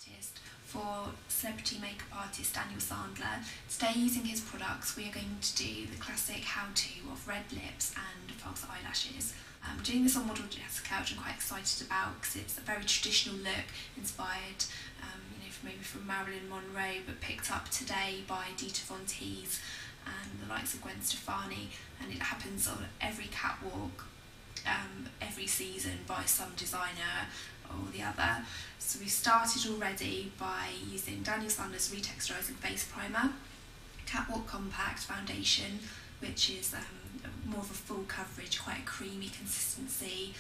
Artist for celebrity makeup artist Daniel Sandler. Today, using his products, we are going to do the classic how-to of red lips and false eyelashes. Doing this on model Jessica, which I'm quite excited about because it's a very traditional look, inspired from Marilyn Monroe, but picked up today by Dita Von Teese and the likes of Gwen Stefani, and it happens on every catwalk, every season by some designer or the other. So we've started already by using Daniel Sandler's Retexturizing Face Primer, Catwalk Compact Foundation, which is more of a full coverage, quite a creamy consistency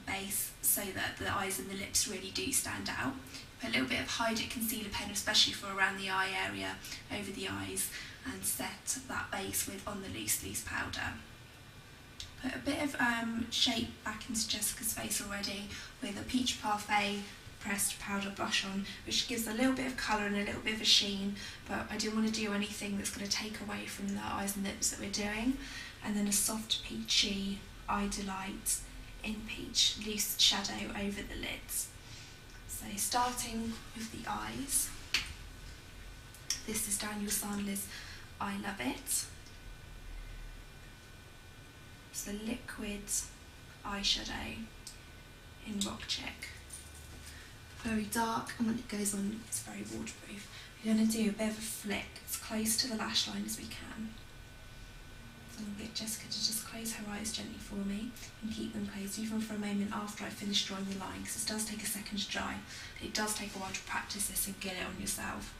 base, so that the eyes and the lips really do stand out. Put a little bit of Hide It Concealer pen, especially for around the eye area, over the eyes, and set that base with On the Loose powder. Put a bit of shape back into Jessica's face already with a Peach Parfait pressed powder blush on, which gives a little bit of colour and a little bit of a sheen, but I didn't want to do anything that's going to take away from the eyes and lips that we're doing. And then a soft peachy Eye Delight in Peach loose shadow over the lids. So starting with the eyes, this is Daniel Sandler's I Love It. It's the liquid eyeshadow in Rock Chick. Very dark, and when it goes on, it's very waterproof. We're going to do a bit of a flick as close to the lash line as we can. So I'm going to get Jessica to just close her eyes gently for me and keep them closed, even for a moment after I finish drawing the line, because this does take a second to dry. It does take a while to practice this and get it on yourself.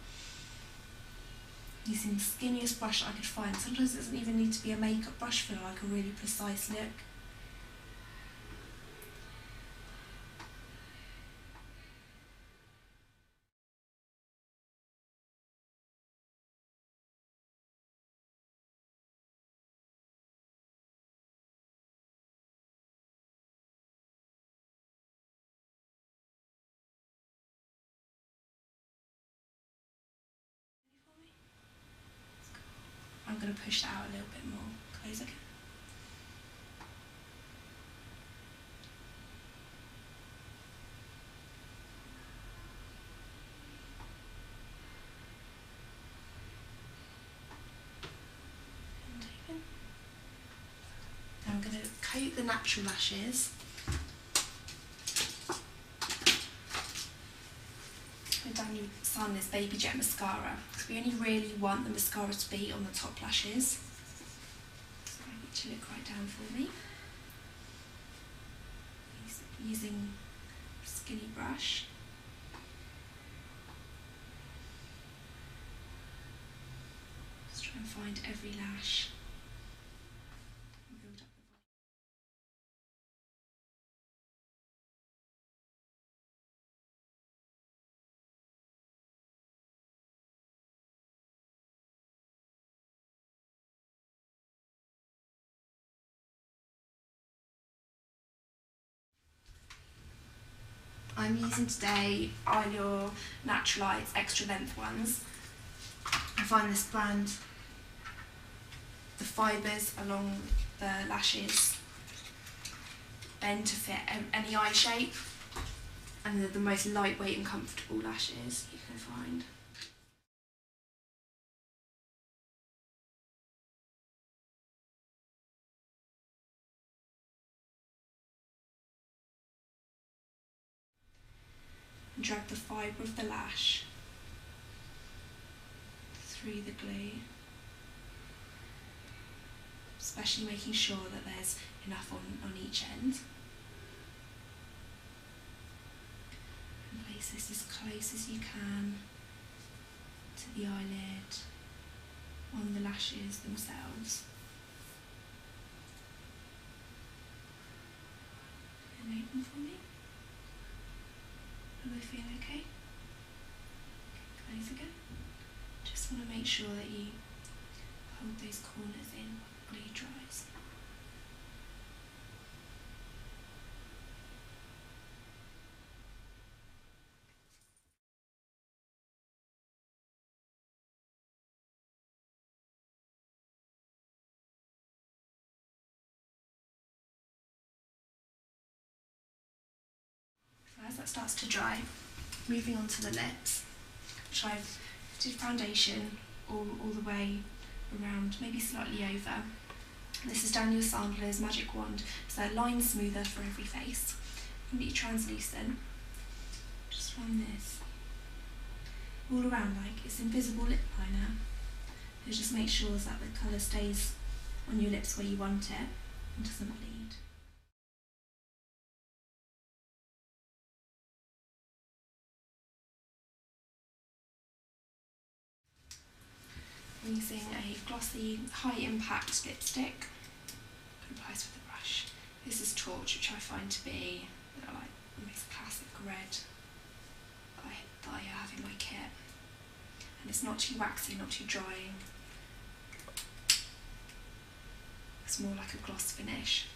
Using the skinniest brush that I could find. Sometimes it doesn't even need to be a makeup brush for like a really precise look. I'm going to push that out a little bit more. Close again. And open. Now I'm going to coat the natural lashes with Daniel Sandler's Baby Jet Mascara, because we only really want the mascara to be on the top lashes. So I get to look right down for me. Using a skinny brush. Just try and find every lash. And build up the I'm using today Eyelure Natural Lights extra length ones. I find this brand, the fibres along the lashes bend to fit any eye shape, and they're the most lightweight and comfortable lashes you can find. And drag the fibre of the lash through the glue, especially making sure that there's enough on each end. And place this as close as you can to the eyelid, on the lashes themselves. And open for me. Do they feel okay? Close again. Just want to make sure that you hold those corners in while glue dries. So as that starts to dry, moving on to the lips, which I've did foundation all the way around, maybe slightly over. This is Daniel Sandler's Magic Wand, so line smoother for every face. Completely translucent. Just run this all around like it's invisible lip liner. It just makes sure that the colour stays on your lips where you want it and doesn't bleed. I'm using a glossy, high impact lipstick. Apply this with a brush. This is Torch, which I find to be like the most classic red that I have in my kit. And it's not too waxy, not too drying. It's more like a gloss finish.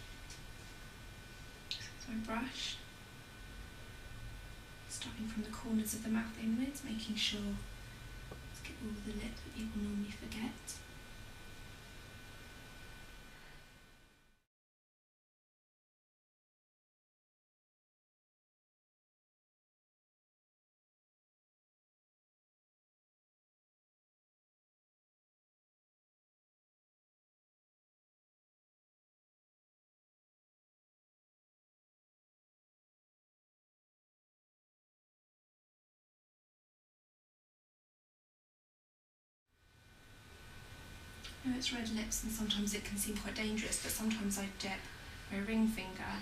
So my brush, starting from the corners of the mouth inwards, making sure to get all the lip that people normally forget. I know it's red lips and sometimes it can seem quite dangerous, but sometimes I dip my ring finger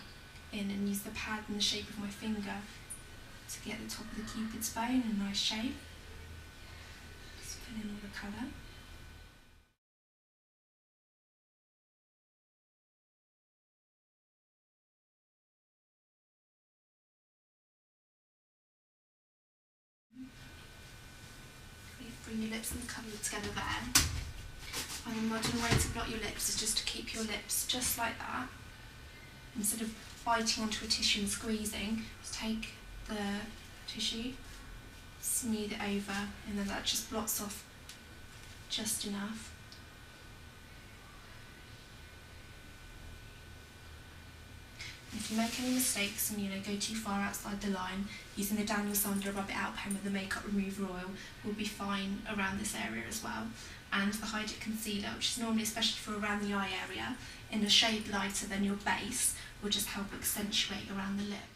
in and use the pad in the shape of my finger to get the top of the cupid's bow in a nice shape. Just fill in all the colour. Bring your lips and the colour together there. And the modern way to blot your lips is just to keep your lips just like that. Instead of biting onto a tissue and squeezing, just take the tissue, smooth it over, and then that just blots off just enough. If you make any mistakes and go too far outside the line, using the Daniel Sandler Rub It Out pen with the makeup remover oil will be fine around this area as well. And the Hide It Concealer, which is normally especially for around the eye area, in a shade lighter than your base, will just help accentuate around the lip.